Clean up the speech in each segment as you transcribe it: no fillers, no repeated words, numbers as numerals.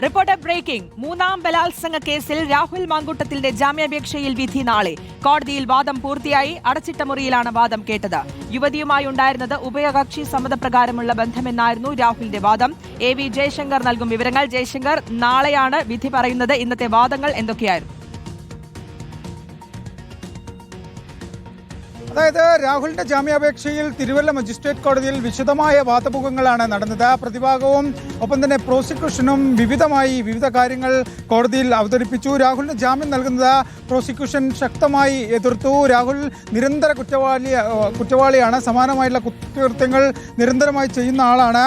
Reporter breaking. മൂന്നാം ബലാത്സംഗ കേസിൽ രാഹുൽ മാങ്കൂട്ടത്തിന്റെ ജാമ്യാപേക്ഷയിൽ വിധി നാളെ. കോടതിയിൽ വാദം പൂർത്തിയായി. അടച്ചിട്ട മുറിയിലാണ് വാദം കേട്ടത്. യുവതിയുമായി ഉണ്ടായിരുന്നത് ഉഭയകക്ഷി സമ്മതപ്രകാരമുള്ള ബന്ധമെന്നായിരുന്നു രാഹുലിന്റെ വാദം. AV ജയശങ്കർ നൽകും വിവരങ്ങൾ. ജയശങ്കർ, നാളെയാണ് വിധി പറയുന്നത്. ഇന്നത്തെ വാദങ്ങൾ എന്തൊക്കെയായിരുന്നു? അതായത് രാഹുലിന്റെ ജാമ്യാപേക്ഷയിൽ തിരുവല്ല മജിസ്ട്രേറ്റ് കോടതിയിൽ വിശദമായ വാദമുഖങ്ങളാണ് നടന്നത്. പ്രതിഭാഗവും ഒപ്പം തന്നെ പ്രോസിക്യൂഷനും വിവിധ കാര്യങ്ങൾ കോടതിയിൽ അവതരിപ്പിച്ചു. രാഹുലിന് ജാമ്യം നൽകുന്നത് പ്രോസിക്യൂഷൻ ശക്തമായി എതിർത്തു. രാഹുൽ നിരന്തര കുറ്റവാളിയാണ്. സമാനമായിട്ടുള്ള കുറ്റകൃത്യങ്ങൾ നിരന്തരമായി ചെയ്യുന്ന ആളാണ്.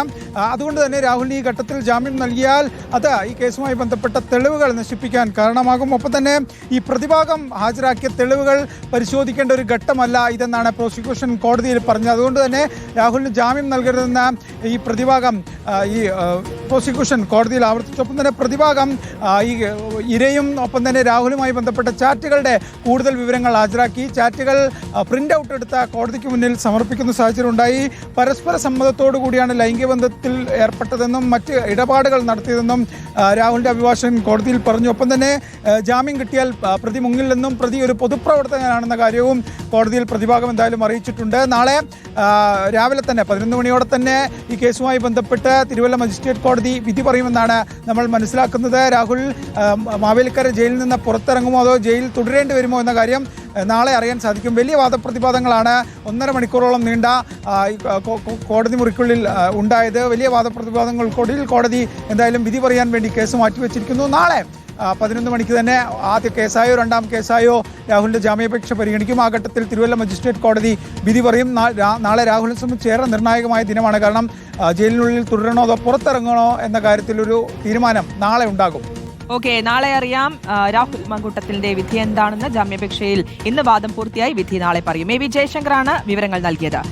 അതുകൊണ്ട് തന്നെ രാഹുലിന് ഈ ഘട്ടത്തിൽ ജാമ്യം നൽകിയാൽ അത് ഈ കേസുമായി ബന്ധപ്പെട്ട തെളിവുകൾ നശിപ്പിക്കാൻ കാരണമാകും. ഒപ്പം തന്നെ ഈ പ്രതിഭാഗം ഹാജരാക്കിയ തെളിവുകൾ പരിശോധിക്കേണ്ട ഒരു ഘട്ടമല്ല ഇതെന്നാണ് പ്രോസിക്യൂഷൻ കോടതിയിൽ പറഞ്ഞത്. അതുകൊണ്ട് തന്നെ രാഹുലിന് ജാമ്യം നൽകരുതെന്ന ഈ പ്രതിഭാഗം ഈ പ്രോസിക്യൂഷൻ കോടതിയിൽ ആവർത്തിച്ചു. ഒപ്പം തന്നെ പ്രതിഭാഗം ഈ ഇരയും ഒപ്പം തന്നെ രാഹുലുമായി ബന്ധപ്പെട്ട ചാറ്റുകളുടെ കൂടുതൽ വിവരങ്ങൾ ഹാജരാക്കി. ചാറ്റുകൾ പ്രിന്റ് ഔട്ട് എടുത്ത കോടതിക്ക് മുന്നിൽ സമർപ്പിക്കുന്ന സാഹചര്യം ഉണ്ടായി. പരസ്പര സമ്മതത്തോടു കൂടിയാണ് ലൈംഗിക ബന്ധത്തിൽ ഏർപ്പെട്ടതെന്നും മറ്റ് ഇടപാടുകൾ നടത്തിയതെന്നും രാഹുലിന്റെ അഭിഭാഷകൻ കോടതിയിൽ പറഞ്ഞു. ഒപ്പം തന്നെ ജാമ്യം കിട്ടിയാൽ പ്രതി മുങ്ങില്ലെന്നും പ്രതി ഒരു പൊതുപ്രവർത്തകനാണെന്ന കാര്യവും കോടതിയിൽ പ്രതിഭാഗം എന്തായാലും അറിയിച്ചിട്ടുണ്ട്. നാളെ രാവിലെ തന്നെ 11 മണിയോടെ തന്നെ ഈ കേസുമായി ബന്ധപ്പെട്ട് തിരുവല്ല മജിസ്ട്രേറ്റ് കോടതി വിധി പറയുമെന്നാണ് നമ്മൾ മനസ്സിലാക്കുന്നത്. രാഹുൽ മാവേലിക്കര ജയിലിൽ നിന്ന് പുറത്തിറങ്ങുമോ അതോ ജയിലിൽ തുടരേണ്ടി വരുമോ എന്ന കാര്യം നാളെ അറിയാൻ സാധിക്കും. വലിയ വാദപ്രതിവാദങ്ങളാണ് 1.5 മണിക്കൂറോളം നീണ്ട കോടതി മുറിക്കുള്ളിൽ ഉണ്ടായത്. വലിയ വാദപ്രതിവാദങ്ങൾക്കൊടുവിൽ കോടതി എന്തായാലും വിധി പറയാൻ വേണ്ടി കേസ് മാറ്റിവെച്ചിരിക്കുന്നു. നാളെ 11 മണിക്ക് തന്നെ ആദ്യ കേസായോ രണ്ടാം കേസായോ രാഹുലിന്റെ ജാമ്യാപേക്ഷ പരിഗണിക്കും. ആ ഘട്ടത്തിൽ തിരുവല്ല മജിസ്ട്രേറ്റ് കോടതി വിധി പറയും. നാളെ രാഹുലിനെ സംബന്ധിച്ച് ഏറെ നിർണായകമായ ദിനമാണ്. കാരണം ജയിലിനുള്ളിൽ തുടരണോ അതോ പുറത്തിറങ്ങണോ എന്ന കാര്യത്തിൽ ഒരു തീരുമാനം നാളെ ഉണ്ടാകും. ഓക്കെ, നാളെ അറിയാം രാഹുൽ മാങ്കൂട്ടത്തിന്റെ വിധി എന്താണെന്ന്. ജാമ്യാപേക്ഷയിൽ ഇന്ന് വാദം പൂർത്തിയായി. വിധി നാളെ പറയും. AV ജയശങ്കറാണ് വിവരങ്ങൾ നൽകിയത്.